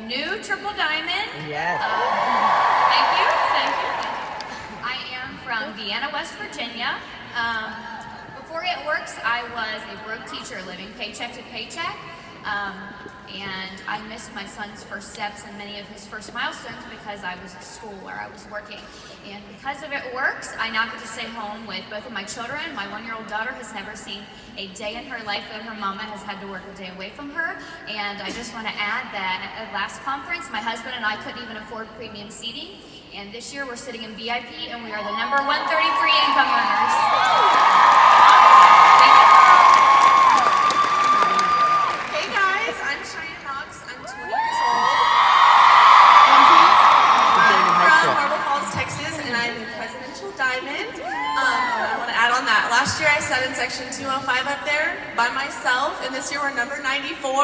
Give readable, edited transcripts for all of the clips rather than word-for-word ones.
new triple diamond. Yes. Thank you. I am from Vienna, West Virginia. Before It Works, I was a broke teacher living paycheck to paycheck. And I missed my son's first steps and many of his first milestones because I was at school where I was working. And because of It Works, I now get to stay home with both of my children. My 1-year-old daughter has never seen a day in her life that her mama has had to work a day away from her. And I just want to add that at last conference, my husband and I couldn't even afford premium seating. And this year we're sitting in VIP and we are the number 133 income earners. Last year I sat in section 205 up there by myself, and this year we're number 94. Woo!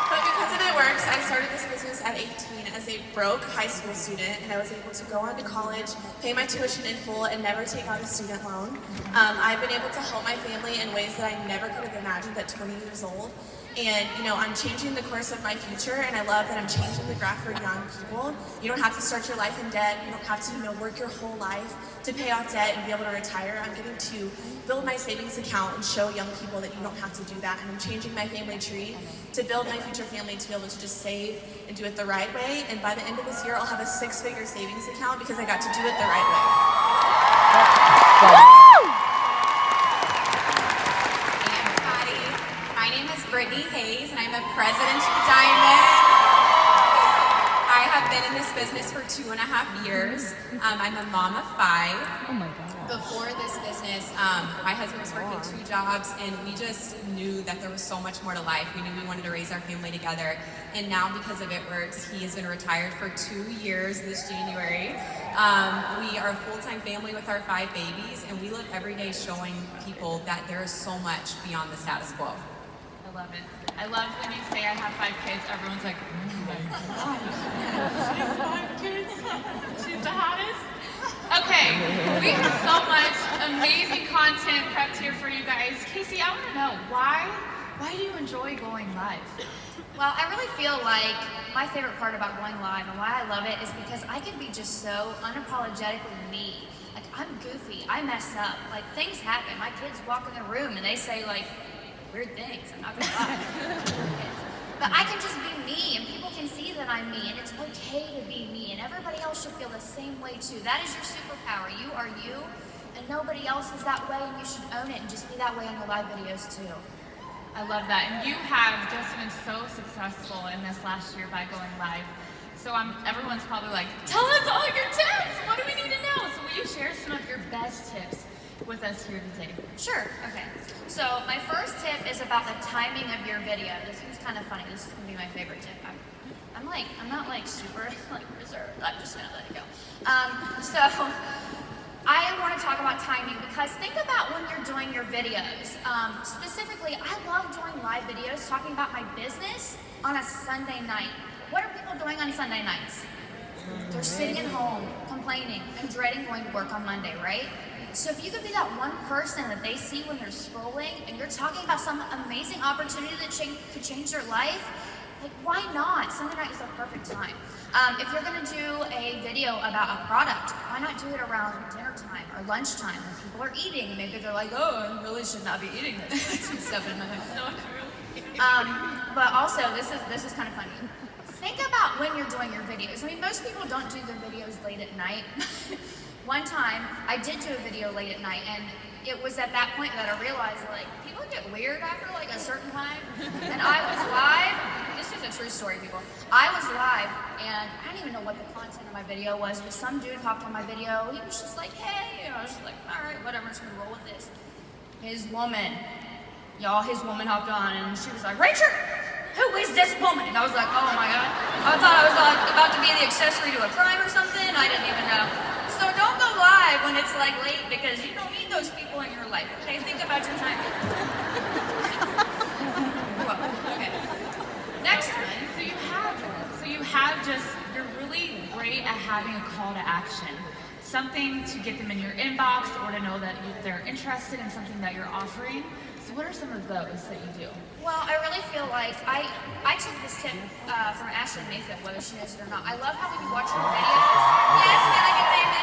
But because of It Works, I started this business at 18 as a broke high school student, and I was able to go on to college, pay my tuition in full, and never take out a student loan. I've been able to help my family in ways that I never could have imagined at 20 years old. And, I'm changing the course of my future, and I love that I'm changing the graph for young people. You don't have to start your life in debt. You don't have to, work your whole life to pay off debt and be able to retire. I'm getting to build my savings account and show young people that you don't have to do that. And I'm changing my family tree to build my future family to be able to just save and do it the right way. And by the end of this year, I'll have a 6-figure savings account because I got to do it the right way. Brittany Hayes, and I'm a Presidential Diamond. I have been in this business for 2.5 years. I'm a mom of 5. Oh my God. Before this business, my husband was working 2 jobs, and we just knew that there was so much more to life. We knew we wanted to raise our family together, and now because of It Works, he has been retired for 2 years this January. We are a full-time family with our 5 babies, and we live every day showing people that there is so much beyond the status quo. I love it. I love when you say I have 5 kids, everyone's like, oh my God, she's 5 kids, she's the hottest. Okay, we have so much amazing content prepped here for you guys. Casey, I want to know, why do you enjoy going live? Well, I really feel like my favorite part about going live and why I love it is because I can be just so unapologetically me. Like, I'm goofy, I mess up, like things happen. My kids walk in the room and they say like, weird things, I'm not gonna lie. But I can just be me, and people can see that I'm me, and it's okay to be me, and everybody else should feel the same way too. That is your superpower. You are you, and nobody else is that way, and you should own it and just be that way on your live videos too. I love that, and you have just been so successful in this last year by going live. So everyone's probably like, tell us all your tips, what do we need to know? So will you share some of your best tips with us here today? Sure, okay. So my first tip is about the timing of your video. This one's kind of funny. This is gonna be my favorite tip. I'm not like super reserved. I'm just gonna let it go. So I want to talk about timing because think about when you're doing your videos. Specifically, I love doing live videos talking about my business on a Sunday night. What are people doing on Sunday nights? They're sitting at home, complaining, and dreading going to work on Monday, right? So if you could be that one person that they see when they're scrolling and you're talking about some amazing opportunity that could change their life, like why not? Sunday night is the perfect time. If you're gonna do a video about a product, why not do it around dinner time or lunchtime when people are eating? Maybe they're like, oh, I really should not be eating this stuff in my mouth. But also, this is kind of funny. Think about when you're doing your videos. I mean, most people don't do their videos late at night. One time, I did do a video late at night, and it was at that point that I realized, like, people get weird after, like, a certain time. And I was live. This is a true story, people. I was live, and I didn't even know what the content of my video was, but some dude hopped on my video. He was just like, hey, I was just like, all right, whatever, I'm just gonna roll with this. His woman hopped on, and she was like, Rachel, who is this woman? And I was like, oh my God. I thought I was like about to be the accessory to a crime or something. I didn't even know. So don't go live when it's like late because you don't need those people in your life. Okay, think about your time. Okay. Next one. So you have you're really great at having a call to action. Something to get them in your inbox or to know that they're interested in something that you're offering. So what are some of those that you do? Well, I really really feel like I took this tip from Ashley Mayfield, whether she knows it or not. I love how when you watch her videos, yes, man, I get David.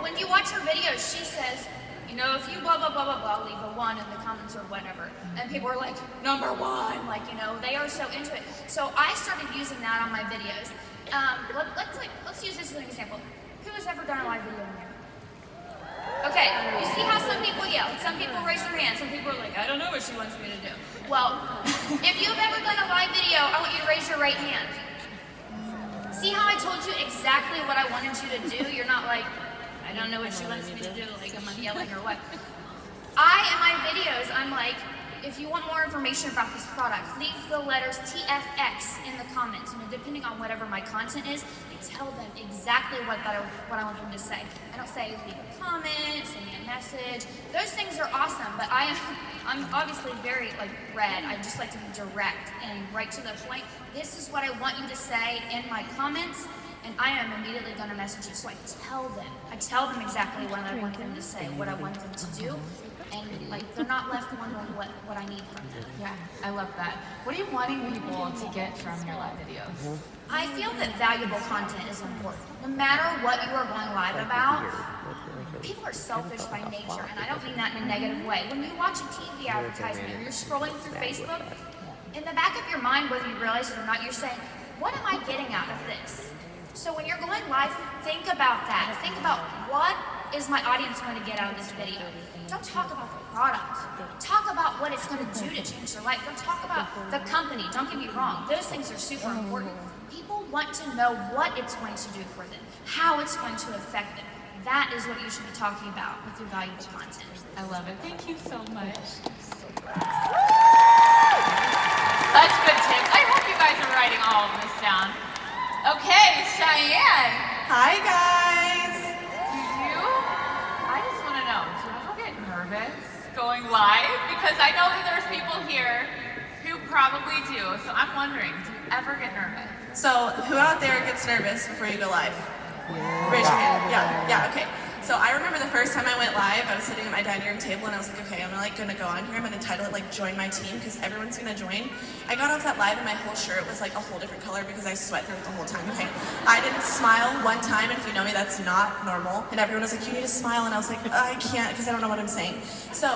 When you watch her videos, she says, you know, if you blah blah blah blah blah, leave a 1 in the comments or whatever, and people are like, number 1, like, you know, they are so into it. So I started using that on my videos. Let's use this as an example. Who has ever done a live video in here? Okay, you see how some people yell, some people raise their hands, some people are like, I don't know what she wants me to do. Well, if you've ever done a live video, I want you to raise your right hand. See how I told you exactly what I wanted you to do? You're not like, I don't know what she wants me to do, like am I yelling or what? In my videos, I'm like, if you want more information about this product, leave the letters TFX in the comments. And depending on whatever my content is, I tell them exactly what I want them to say. I don't say leave a comment, send me a message. Those things are awesome, but I'm obviously very red. I just like to be direct and right to the point. This is what I want you to say in my comments, and I am immediately going to message you. So I tell them exactly what I want them to say, what I want them to do. And they're not left wondering what I need from them. Yeah, I love that. What are you wanting people to get from your live videos? I feel that valuable content is important. No matter what you are going live about, people are selfish by nature, and I don't mean that in a negative way. When you watch a TV advertisement or you're scrolling through Facebook, in the back of your mind, whether you realize it or not, you're saying, what am I getting out of this? So when you're going live, think about that. Think about what is my audience going to get out of this video. Don't talk about the product. Talk about what it's going to do to change their life. Don't talk about the company. Don't get me wrong. Those things are super important. People want to know what it's going to do for them, how it's going to affect them. That is what you should be talking about with your valuable content. I love it. Thank you so much. Such good tips. I hope you guys are writing all of this down. Okay, Cheyenne. Hi guys. I just want to know, do you ever get nervous going live? Because I know that there's people here who probably do. So I'm wondering, do you ever get nervous? So who out there gets nervous before you go live? Raise your hand. Yeah, okay. So I remember the first time I went live, I was sitting at my dining room table and I was like, okay, I'm gonna go on here, I'm gonna title it join my team because everyone's gonna join. I got off that live and my whole shirt was a whole different color because I sweat through it the whole time, okay? I didn't smile one time, and if you know me, that's not normal. And everyone was like, you need to smile, and I was like, I can't because I don't know what I'm saying. So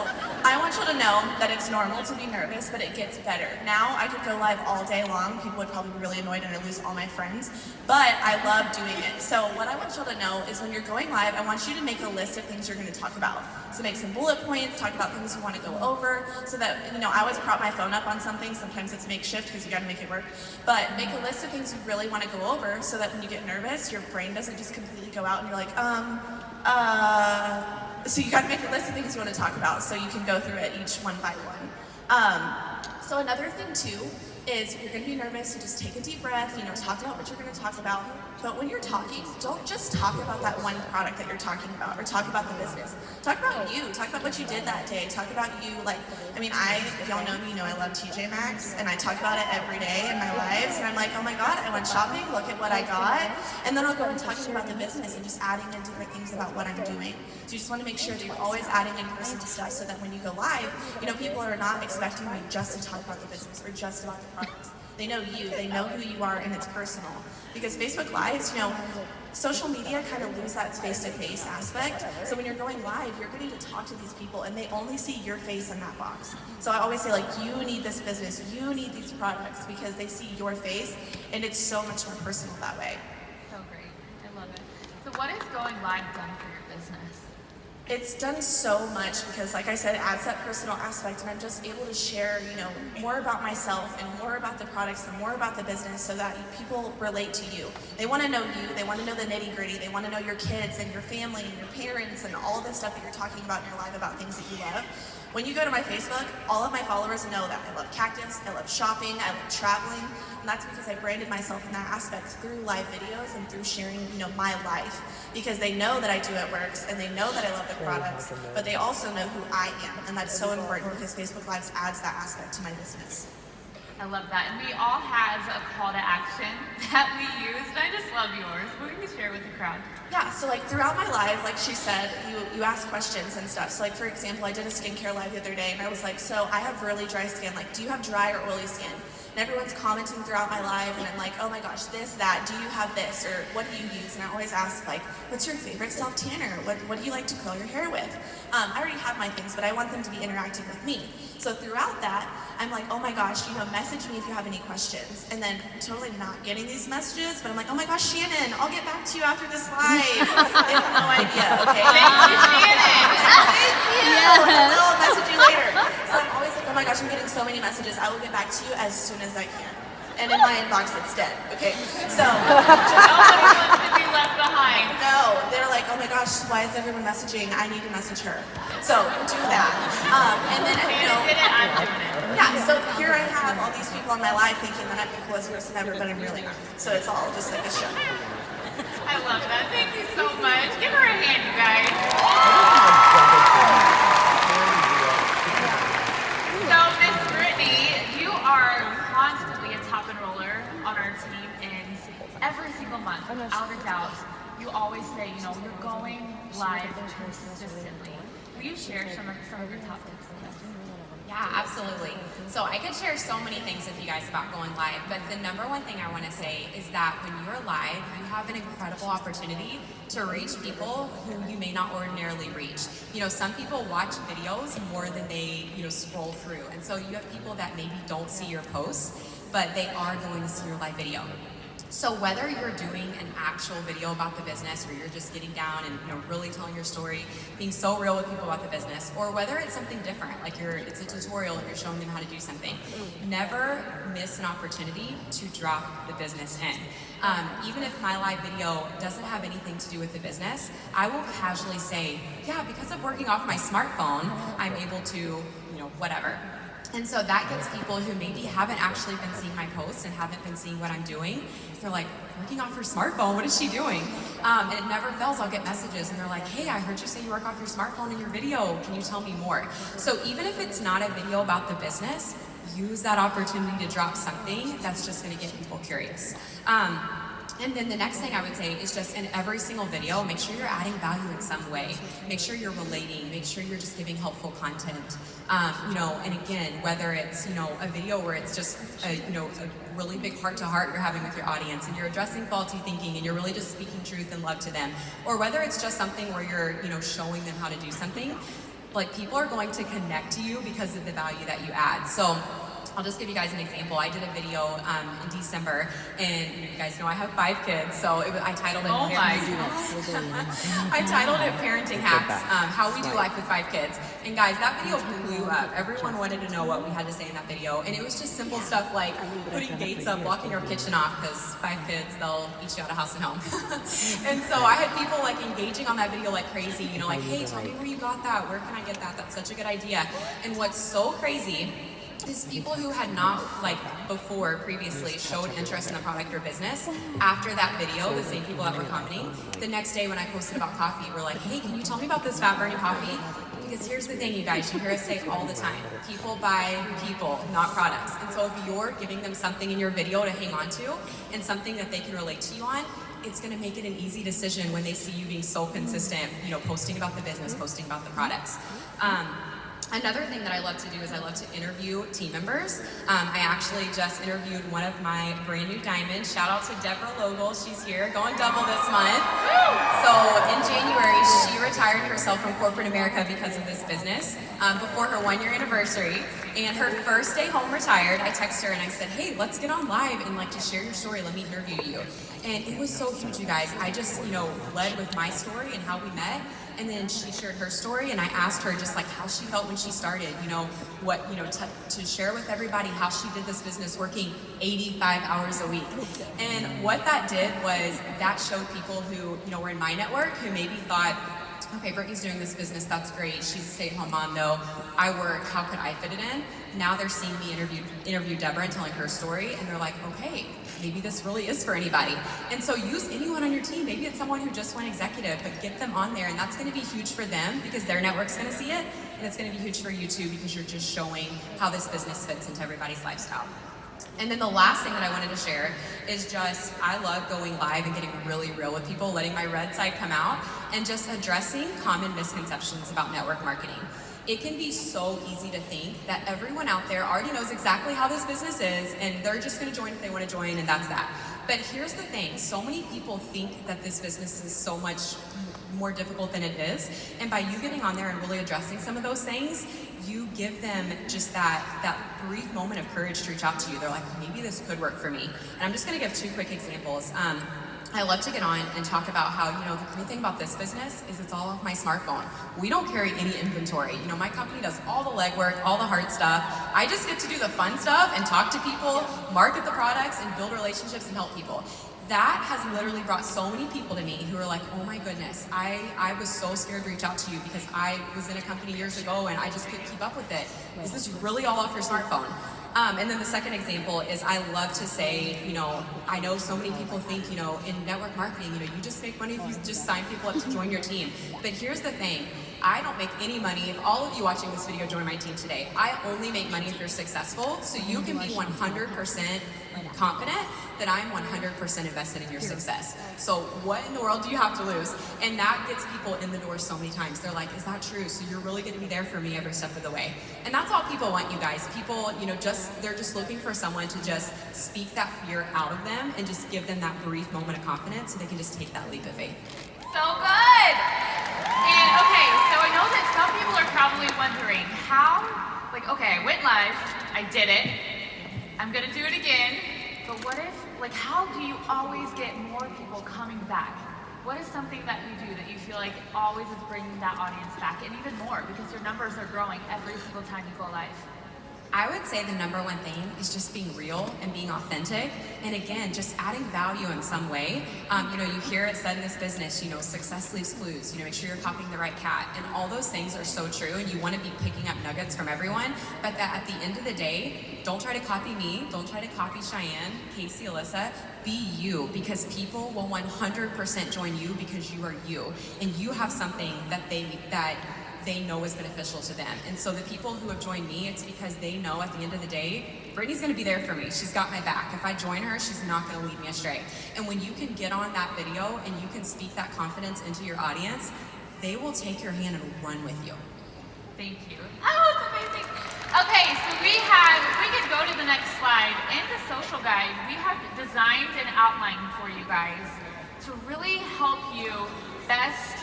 I want you to know that it's normal to be nervous, but it gets better. Now I could go live all day long, people would probably be really annoyed and I'd lose all my friends, but I love doing it. So what I want you to know is when you're going live, I want you to make a list of things you're going to talk about. So make some bullet points, talk about things you want to go over, so that, I always prop my phone up on something, sometimes it's makeshift because you got to make it work, but make a list of things you really want to go over so that when you get nervous, your brain doesn't just completely go out and you're like, so you got to make a list of things you want to talk about so you can go through it each one by one. So another thing too is you're going to be nervous, so just take a deep breath, talk about what you're going to talk about. But when you're talking, don't just talk about that one product that you're talking about or talk about the business. Talk about you. Talk about what you did that day. Talk about you. If y'all know me, I love TJ Maxx, and I talk about it every day in my lives. And I'm like, oh my God, I went shopping. Look at what I got. And then I'll go and talking about the business and just adding in different things about what I'm doing. So you just want to make sure that you're always adding in personal stuff so that when you go live, people are not expecting you just to talk about the business or just about the products. They know you, they know who you are, and it's personal. Because Facebook Lives, social media kind of lose that face-to-face aspect. So when you're going live, you're getting to talk to these people, and they only see your face in that box. So I always say, you need this business, you need these products, because they see your face, and it's so much more personal that way. So great. I love it. So what has going live done for your business? It's done so much because, like I said, it adds that personal aspect, and I'm just able to share, more about myself and more about the products and more about the business so that people relate to you. They want to know you. They want to know the nitty-gritty. They want to know your kids and your family and your parents and all the stuff that you're talking about in your live about things that you love. When you go to my Facebook, all of my followers know that I love cactus, I love shopping, I love traveling, and that's because I branded myself in that aspect through live videos and through sharing, my life, because they know that I do it works and they know that I love the products, but they also know who I am, and that's so important because Facebook Lives adds that aspect to my business. I love that. And we all have a call to action that we use, and I just love yours. What can you share with the crowd? Yeah, so like throughout my live, like she said, you ask questions and stuff. So like for example, I did a skincare live the other day and I was like, so I have really dry skin. Like, do you have dry or oily skin? And everyone's commenting throughout my live and I'm like, oh my gosh, this, that, do you have this? Or what do you use? And I always ask like, what's your favorite self-tanner? What do you like to curl your hair with? I already have my things, but I want them to be interacting with me. So throughout that, I'm like, oh my gosh, message me if you have any questions. And then I'm totally not getting these messages, but I'm like, oh my gosh, Shannon, I'll get back to you after this live. They have no idea, okay? Thank you, Shannon. Thank you. Yes. I'll message you later. So I'm always like, oh my gosh, I'm getting so many messages. I will get back to you as soon as I can. And in my inbox, it's dead, okay? So Nobody wants to be left behind. no, they're like, oh my gosh, why is everyone messaging? I need to message her. So do that. And then, Shannon did it, I'm doing it. yeah, so here I have all these people on my live thinking that I'm the coolest person ever, but I'm really not. So it's all just like a show. I love that. Thank you so much. Give her a hand, you guys. So, Miss Brittany, you are constantly a top enroller on our team, and every single month, without a doubt, you always say, you're going live consistently. Will you share some of your top tips with us? Yeah, absolutely. So I could share so many things with you guys about going live, but the number one thing I want to say is that when you're live, you have an incredible opportunity to reach people who you may not ordinarily reach. Some people watch videos more than they, scroll through. And so you have people that maybe don't see your posts, but they are going to see your live video. So whether you're doing an actual video about the business where you're just getting down and really telling your story, being so real with people about the business, or whether it's something different, like it's a tutorial and you're showing them how to do something, never miss an opportunity to drop the business in. Even if my live video doesn't have anything to do with the business, I will casually say, yeah, because of working off my smartphone, I'm able to, whatever. And so that gets people who maybe haven't actually been seeing my posts and haven't been seeing what I'm doing. They're like, working off her smartphone, what is she doing? And it never fails, I'll get messages and they're like, hey, I heard you say you work off your smartphone in your video. Can you tell me more? So even if it's not a video about the business, use that opportunity to drop something that's just gonna get people curious. And then the next thing I would say is just in every single video, make sure you're adding value in some way. Make sure you're relating, make sure you're just giving helpful content. And again, whether it's, a video where it's just, a really big heart-to-heart you're having with your audience and you're addressing faulty thinking and you're really just speaking truth and love to them. Or whether it's just something where you're, showing them how to do something, like people are going to connect to you because of the value that you add. So I'll just give you guys an example. I did a video in December, and you guys know I have 5 kids, so I titled it. Oh my I titled it "Parenting Hacks: How We Do Life with 5 Kids." And guys, that video blew up. Everyone wanted to know what we had to say in that video, and it was just simple stuff like putting gates up, blocking our kitchen off, because 5 kids, they'll eat you out of house and home. And so I had people like engaging on that video like crazy. Like, hey, tell me where you got that. Where can I get that? That's such a good idea. And what's so crazy is people who had not, previously showed interest in the product or business, after that video, the same people that were commenting, the next day when I posted about coffee, were like, hey, can you tell me about this fat burning coffee? Because here's the thing, you guys, you hear us say all the time, people buy people, not products. And so if you're giving them something in your video to hang on to, and something that they can relate to you on, it's gonna make it an easy decision when they see you being so consistent, posting about the business, posting about the products. Another thing that I love to do is I love to interview team members. I actually just interviewed one of my brand new diamonds. Shout out to Deborah Logel, she's here, going double this month. So in January, she retired herself from corporate America because of this business before her 1-year anniversary. And her first day home retired, I texted her and I said, hey, let's get on live and just share your story, let me interview you. And it was so huge, you guys. I just, led with my story and how we met. And then she shared her story and I asked her just how she felt when she started, to share with everybody how she did this business working 85 hours a week. And what that did was that showed people who, were in my network who maybe thought, okay, Brittany's doing this business, that's great. She's a stay-at-home mom though. I work, how could I fit it in? Now they're seeing me interview Deborah and telling her story, and they're like, okay, maybe this really is for anybody. And so use anyone on your team. Maybe it's someone who just went executive, but get them on there, and that's gonna be huge for them because their network's gonna see it, and it's gonna be huge for you too because you're just showing how this business fits into everybody's lifestyle. And then the last thing that I wanted to share is just, I love going live and getting really real with people, letting my red side come out, and just addressing common misconceptions about network marketing. It can be so easy to think that everyone out there already knows exactly how this business is, and they're just gonna join if they wanna join, and that's that. But here's the thing, so many people think that this business is so much more difficult than it is, and by you getting on there and really addressing some of those things, you give them just that brief moment of courage to reach out to you. They're like, maybe this could work for me. And I'm just gonna give 2 quick examples. I love to get on and talk about how, the great thing about this business is it's all off my smartphone. We don't carry any inventory. My company does all the legwork, all the hard stuff. I just get to do the fun stuff and talk to people, market the products, and build relationships and help people. That has literally brought so many people to me who are like, oh my goodness, I was so scared to reach out to you because I was in a company years ago and I just couldn't keep up with it. Is this really all off your smartphone? And then the second example is I love to say, I know so many people think, in network marketing, you just make money if you just sign people up to join your team. But here's the thing. I don't make any money if all of you watching this video join my team today. I only make money if you're successful, so you can be 100% confident that I'm 100% invested in your success. So what in the world do you have to lose? And that gets people in the door so many times. They're like, is that true? So you're really gonna be there for me every step of the way. And that's all people want, you guys. People, they're just looking for someone to just speak that fear out of them and just give them that brief moment of confidence so they can just take that leap of faith. So good! And okay, so I know that some people are probably wondering how, okay, I went live, I did it, I'm gonna do it again, but what if, how do you always get more people coming back? What is something that you do that you feel like always is bringing that audience back, and even more, because your numbers are growing every single time you go live? I would say the number one thing is just being real and being authentic, and again, just adding value in some way. You hear it said in this business, success leaves clues. Make sure you're copying the right cat, and all those things are so true. And you want to be picking up nuggets from everyone, but that at the end of the day, don't try to copy me. Don't try to copy Cheyenne, Casey, Alyssa. Be you, because people will 100% join you because you are you, and you have something that they know is beneficial to them. And so the people who have joined me, it's because they know at the end of the day, Brittany's gonna be there for me. She's got my back. If I join her, she's not gonna lead me astray. And when you can get on that video and you can speak that confidence into your audience, they will take your hand and run with you. Thank you. Oh, it's amazing. Okay, so if we could go to the next slide. In the social guide, we have designed an outline for you guys to really help you best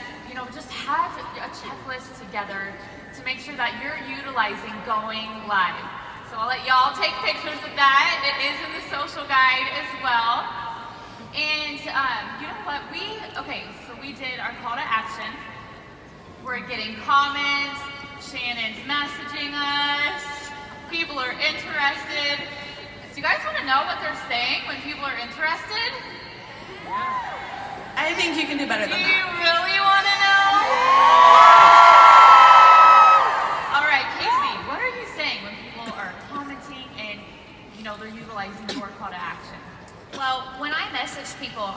just have a checklist together to make sure that you're utilizing going live. So I'll let y'all take pictures of that. It is in the social guide as well. And you know what? So we did our call to action. We're getting comments. Shannon's messaging us. People are interested. Do you guys want to know what they're saying when people are interested? I think you can do better than that. Do you really want to know? All right, Casey, what are you saying when people are commenting and they're utilizing your call to action? Well, when I message people,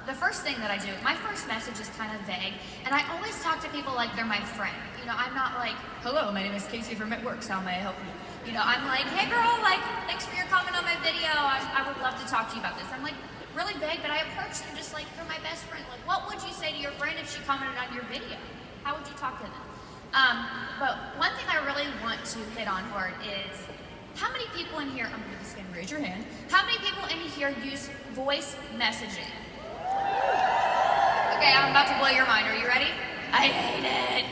the first thing that I do, my first message is kind of vague, and I always talk to people like they're my friend. I'm not like, hello, my name is Casey from Networks, how may I help you? I'm like, hey girl, thanks for your comment on my video. I would love to talk to you about this. I'm like, really vague, but I approach them just like they're my best friend. Like, what would you say to your friend if she commented on your video? How would you talk to them? But one thing I really want to hit on hard is, how many people in here, I'm just gonna raise your hand, how many people in here use voice messaging? Okay, I'm about to blow your mind. Are you ready? I hate it.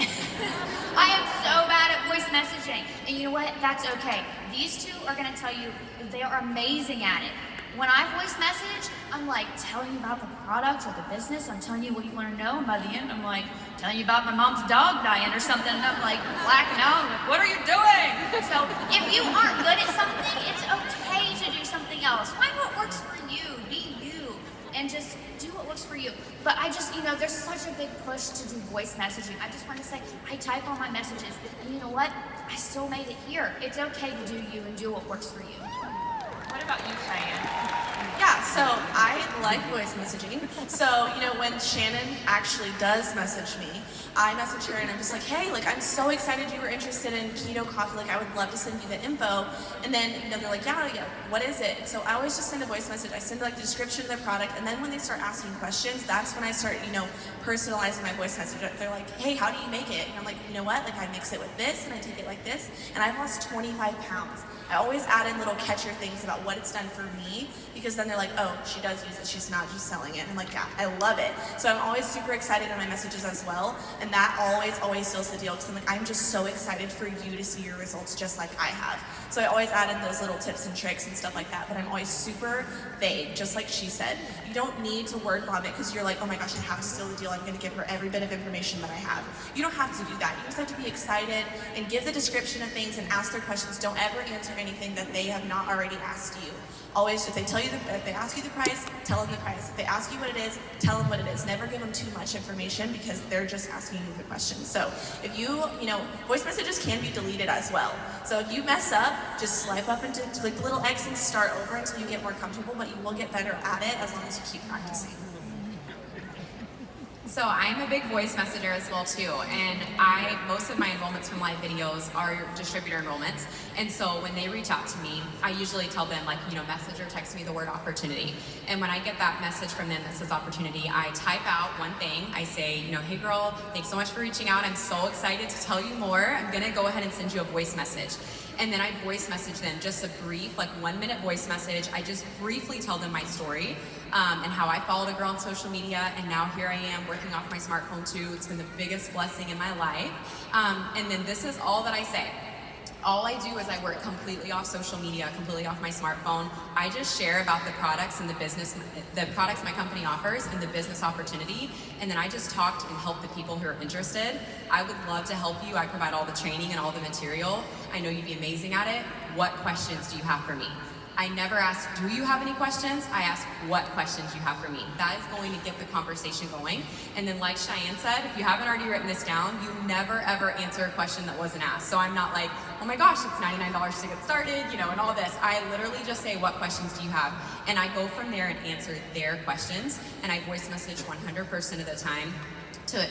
I am so bad at voice messaging. And you know what? That's okay. These two are gonna tell you they are amazing at it. When I voice message, I'm like telling you about the product or the business. I'm telling you what you want to know. And by the end, I'm like telling you about my mom's dog dying or something. And I'm like blacking out. I'm like, what are you doing? So if you aren't good at something, it's okay to do something else. Find what works for you. Be you. And just do what works for you. But I just, there's such a big push to do voice messaging. I just want to say, I type all my messages. And you know what? I still made it here. It's okay to do you and do what works for you. What about you, Cheyenne? Yeah, so I like voice messaging. So, when Shannon actually does message me, I message her and I'm just like, hey, like, I'm so excited you were interested in keto coffee. Like, I would love to send you the info. And then, they're like, yeah, what is it? And so I always just send a voice message. I send like the description of their product. And then when they start asking questions, that's when I start, personalizing my voice message. They're like, hey, how do you make it? And I'm like, you know what? Like, I mix it with this and I take it like this. And I've lost 25 pounds. I always add in little catcher things about what it's done for me, because then they're like, oh, she does use it. She's not just selling it. And I'm like, yeah, I love it. So I'm always super excited in my messages as well. And that always seals the deal, because I'm like, I'm just so excited for you to see your results just like I have. So I always add in those little tips and tricks and stuff like that, but I'm always super vague, just like she said. You don't need to word vomit because you're like, oh my gosh, I have to seal the deal. I'm going to give her every bit of information that I have. You don't have to do that. You just have to be excited and give the description of things and ask their questions. Don't ever answer anything that they have not already asked you. Always, if they ask you the price, tell them the price. If they ask you what it is, tell them what it is. Never give them too much information, because they're just asking you the question. So if voice messages can be deleted as well. So if you mess up, just swipe up and click the little X and start over until you get more comfortable, but you will get better at it as long as you keep practicing. So I'm a big voice messenger as well too, and most of my enrollments from live videos are distributor enrollments, and so when they reach out to me, I usually tell them, like, message or text me the word opportunity. And when I get that message from them that says opportunity, I type out one thing. I say, hey girl, thanks so much for reaching out. I'm so excited to tell you more. I'm gonna go ahead and send you a voice message. And then I voice message them, just a brief, like 1 minute voice message. I just briefly tell them my story and how I followed a girl on social media, and now here I am working off my smartphone too. It's been the biggest blessing in my life. And then this is all that I say. All I do is I work completely off social media, completely off my smartphone. I just share about the products and the products my company offers and the business opportunity. And then I just talk and help the people who are interested. I would love to help you. I provide all the training and all the material. I know you'd be amazing at it. What questions do you have for me? I never ask, do you have any questions? I ask, what questions you have for me? That is going to get the conversation going. And then like Cheyenne said, if you haven't already written this down, you never ever answer a question that wasn't asked. So I'm not like, oh my gosh, it's $99 to get started, and all this. I literally just say, what questions do you have? And I go from there and answer their questions. And I voice message 100% of the time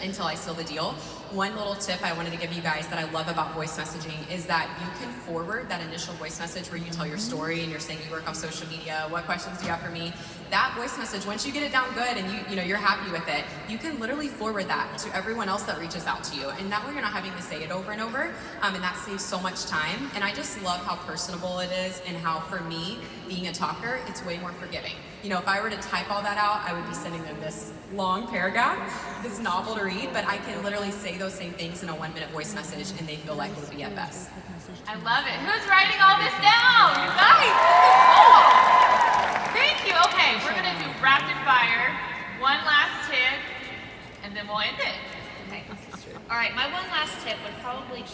until I seal the deal. One little tip I wanted to give you guys that I love about voice messaging is that you can forward that initial voice message where you tell your story and you're saying you work off social media, what questions do you have for me? That voice message, once you get it down good and you're happy with it, you can literally forward that to everyone else that reaches out to you. And that way you're not having to say it over and over, and that saves so much time. And I just love how personable it is, and how, for me, being a talker, it's way more forgiving. If I were to type all that out, I would be sending them this long paragraph, this novel to read, but I can literally say those same things in a 1 minute voice message, and they feel like it'll be at best. I love it. Who's writing all this down? You guys, cool. Thank you. Okay, we're gonna do rapid fire. One last tip, and then we'll end it. Okay. All right, my one last tip would probably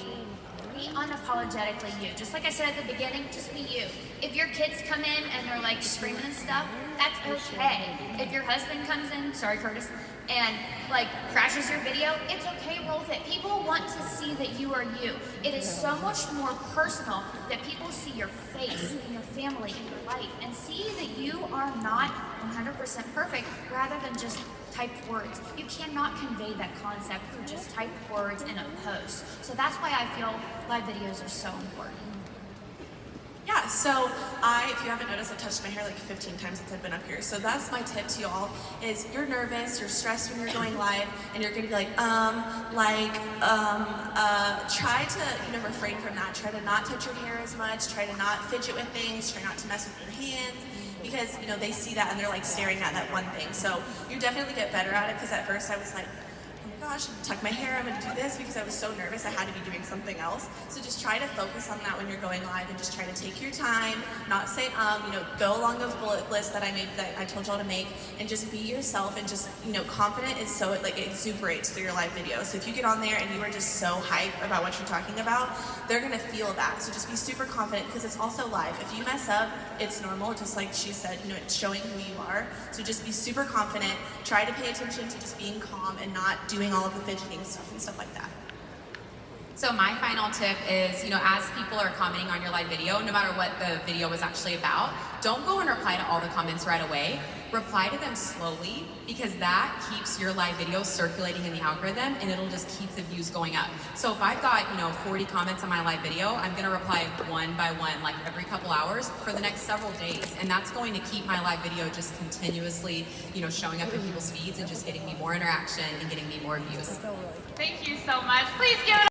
be unapologetically you. Just like I said at the beginning, just be you. If your kids come in and they're like screaming and stuff, that's okay. If your husband comes in, sorry Curtis, and like crashes your video, it's okay, roll with it. People want to see that you are you. It is so much more personal that people see your face and your family and your life and see that you are not 100% perfect rather than just typed words. You cannot convey that concept through just typed words in a post. So that's why I feel live videos are so important. Yeah, so if you haven't noticed, I've touched my hair like 15 times since I've been up here. So that's my tip to y'all, is you're nervous, you're stressed when you're going live, and you're gonna be like, try to, refrain from that. Try to not touch your hair as much, try to not fidget with things, try not to mess with your hands, because, they see that and they're like staring at that one thing. So you definitely get better at it, because at first I was like, oh my gosh, I'm gonna tuck my hair, I'm gonna do this, because I was so nervous I had to be doing something else. So just try to focus on that when you're going live, and just try to take your time, not say, go along those bullet lists that I told y'all to make, and just be yourself, and just, confident is so, it exuberates through your live video. So if you get on there and you are just so hyped about what you're talking about, they're gonna feel that. So just be super confident, because it's also live. If you mess up, it's normal, just like she said, it's showing who you are. So just be super confident, try to pay attention to just being calm and not doing all of the fidgeting stuff and stuff like that. So my final tip is, as people are commenting on your live video, no matter what the video was actually about, don't go and reply to all the comments right away. Reply to them slowly, because that keeps your live video circulating in the algorithm, and it'll just keep the views going up. So if I've got 40 comments on my live video, I'm gonna reply one by one, like every couple hours for the next several days, and that's going to keep my live video just continuously showing up in people's feeds and just getting me more interaction and getting me more views. Thank you so much. Please give it